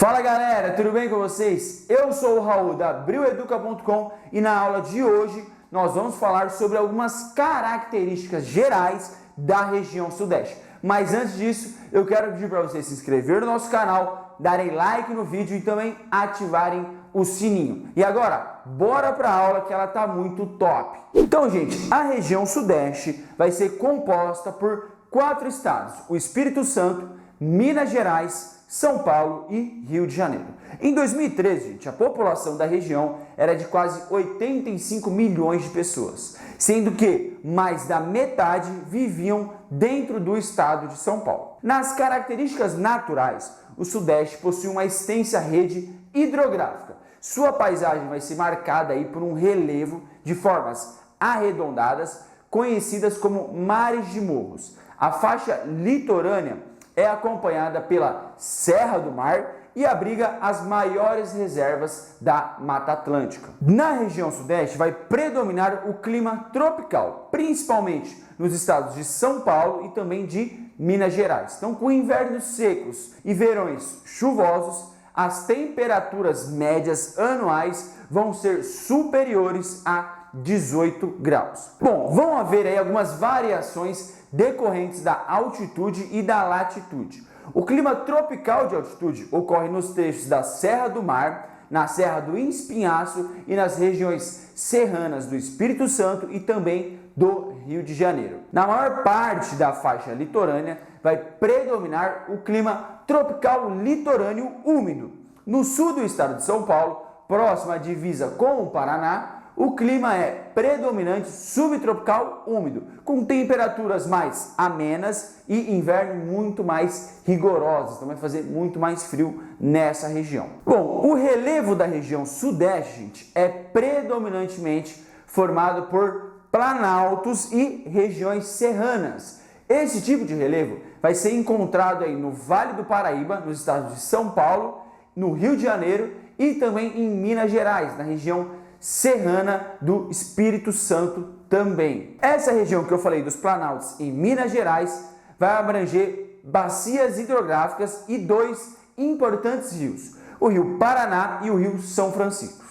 Fala galera, tudo bem com vocês? Eu sou o Raul da abrileduca.com e na aula de hoje nós vamos falar sobre algumas características gerais da região Sudeste. Mas antes disso, eu quero pedir para vocês se inscreverem no nosso canal, darem like no vídeo e também ativarem o sininho. E agora, bora para a aula que ela tá muito top. Então, gente, a região Sudeste vai ser composta por 4 estados: o Espírito Santo, Minas Gerais, São Paulo e Rio de Janeiro. Em 2013, gente, a população da região era de quase 85 milhões de pessoas, sendo que mais da metade viviam dentro do estado de São Paulo. Nas características naturais, o Sudeste possui uma extensa rede hidrográfica. Sua paisagem vai ser marcada aí por um relevo de formas arredondadas, conhecidas como mares de morros. A faixa litorânea é acompanhada pela Serra do Mar e abriga as maiores reservas da Mata Atlântica. Na região Sudeste vai predominar o clima tropical, principalmente nos estados de São Paulo e também de Minas Gerais. Então, com invernos secos e verões chuvosos, as temperaturas médias anuais vão ser superiores a 18 graus. Bom, vão haver aí algumas variações decorrentes da altitude e da latitude. O clima tropical de altitude ocorre nos trechos da Serra do Mar, na Serra do Espinhaço e nas regiões serranas do Espírito Santo e também do Rio de Janeiro. Na maior parte da faixa litorânea vai predominar o clima tropical litorâneo úmido. No sul do estado de São Paulo, próximo à divisa com o Paraná, o clima é predominante subtropical úmido, com temperaturas mais amenas e inverno muito mais rigorosos. Então vai fazer muito mais frio nessa região. Bom, o relevo da região Sudeste, gente, é predominantemente formado por planaltos e regiões serranas. Esse tipo de relevo vai ser encontrado aí no Vale do Paraíba, nos estados de São Paulo, no Rio de Janeiro e também em Minas Gerais, na região serrana do Espírito Santo também. Essa região que eu falei dos planaltos em Minas Gerais vai abranger bacias hidrográficas e 2 importantes rios, o Rio Paraná e o Rio São Francisco.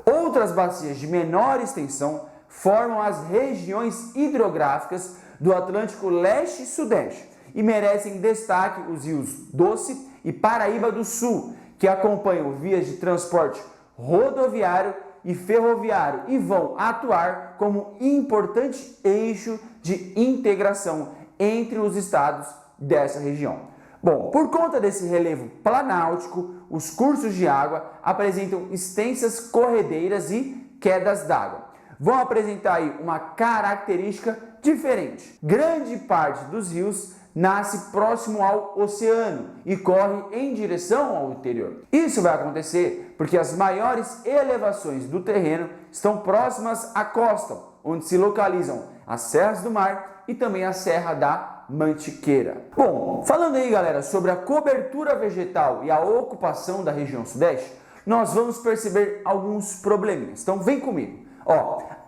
Outras bacias de menor extensão formam as regiões hidrográficas do Atlântico Leste e Sudeste e merecem destaque os rios Doce e Paraíba do Sul, que acompanham vias de transporte rodoviário e ferroviário e vão atuar como importante eixo de integração entre os estados dessa região. Bom, por conta desse relevo planáltico, os cursos de água apresentam extensas corredeiras e quedas d'água. Vão apresentar aí uma característica diferente. Grande parte dos rios nasce próximo ao oceano e corre em direção ao interior. Isso vai acontecer porque as maiores elevações do terreno estão próximas à costa, onde se localizam as serras do mar e também a Serra da Mantiqueira. Bom, falando aí, galera, sobre a cobertura vegetal e a ocupação da região Sudeste, nós vamos perceber alguns probleminhas. Então vem comigo.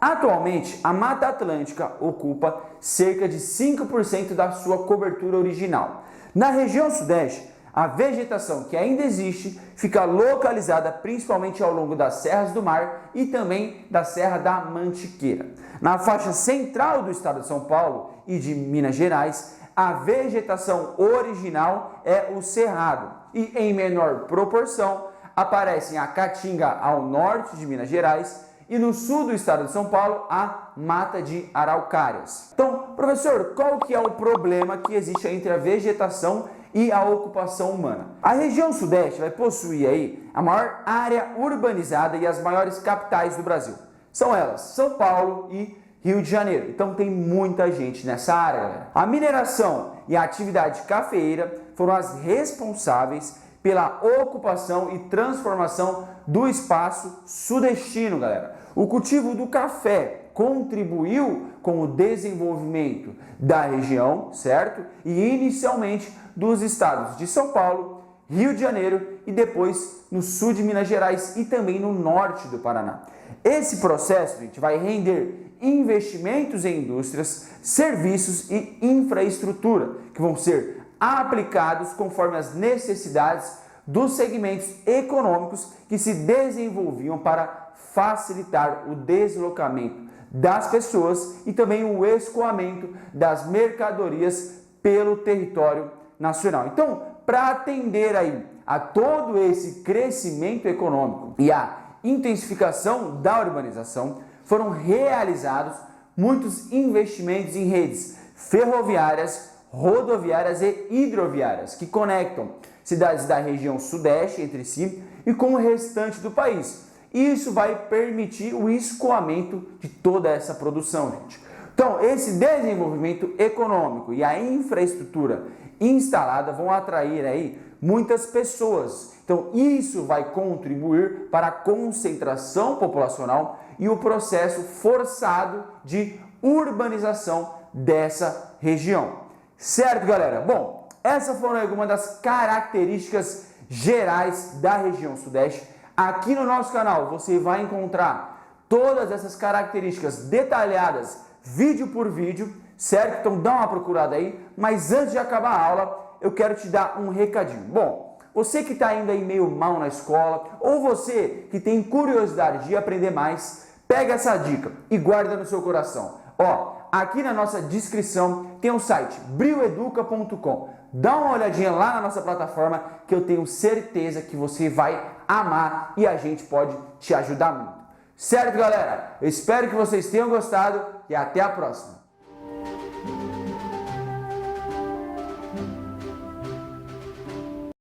Atualmente, a Mata Atlântica ocupa cerca de 5% da sua cobertura original. Na região Sudeste, a vegetação que ainda existe fica localizada principalmente ao longo das serras do mar e também da Serra da Mantiqueira. Na faixa central do estado de São Paulo e de Minas Gerais, a vegetação original é o cerrado e, em menor proporção, aparecem a caatinga ao norte de Minas Gerais e no sul do estado de São Paulo, a mata de araucárias. Então, professor, qual que é o problema que existe entre a vegetação e a ocupação humana? A região Sudeste vai possuir aí a maior área urbanizada e as maiores capitais do Brasil. São elas São Paulo e Rio de Janeiro. Então tem muita gente nessa área, galera. A mineração e a atividade cafeeira foram as responsáveis pela ocupação e transformação do espaço sudestino, galera. O cultivo do café contribuiu com o desenvolvimento da região, certo? E inicialmente dos estados de São Paulo, Rio de Janeiro e depois no sul de Minas Gerais e também no norte do Paraná. Esse processo, gente, vai render investimentos em indústrias, serviços e infraestrutura que vão ser aplicados conforme as necessidades dos segmentos econômicos que se desenvolviam para facilitar o deslocamento das pessoas e também o escoamento das mercadorias pelo território nacional. Então, para atender aí a todo esse crescimento econômico e a intensificação da urbanização, foram realizados muitos investimentos em redes ferroviárias, rodoviárias e hidroviárias que conectam cidades da região sudeste entre si e com o restante do país. Isso vai permitir o escoamento de toda essa produção, gente. Então, esse desenvolvimento econômico e a infraestrutura instalada vão atrair aí muitas pessoas. Então, isso vai contribuir para a concentração populacional e o processo forçado de urbanização dessa região. Certo, galera? Bom, essas foram algumas das características gerais da região sudeste. Aqui no nosso canal você vai encontrar todas essas características detalhadas, vídeo por vídeo, certo? Então dá uma procurada aí, mas antes de acabar a aula, eu quero te dar um recadinho. Bom, você que está ainda aí meio mal na escola, ou você que tem curiosidade de aprender mais, pega essa dica e guarda no seu coração. Ó, aqui na nossa descrição tem o site brioeduca.com. Dá uma olhadinha lá na nossa plataforma que eu tenho certeza que você vai amar e a gente pode te ajudar muito. Certo, galera? Eu espero que vocês tenham gostado e até a próxima.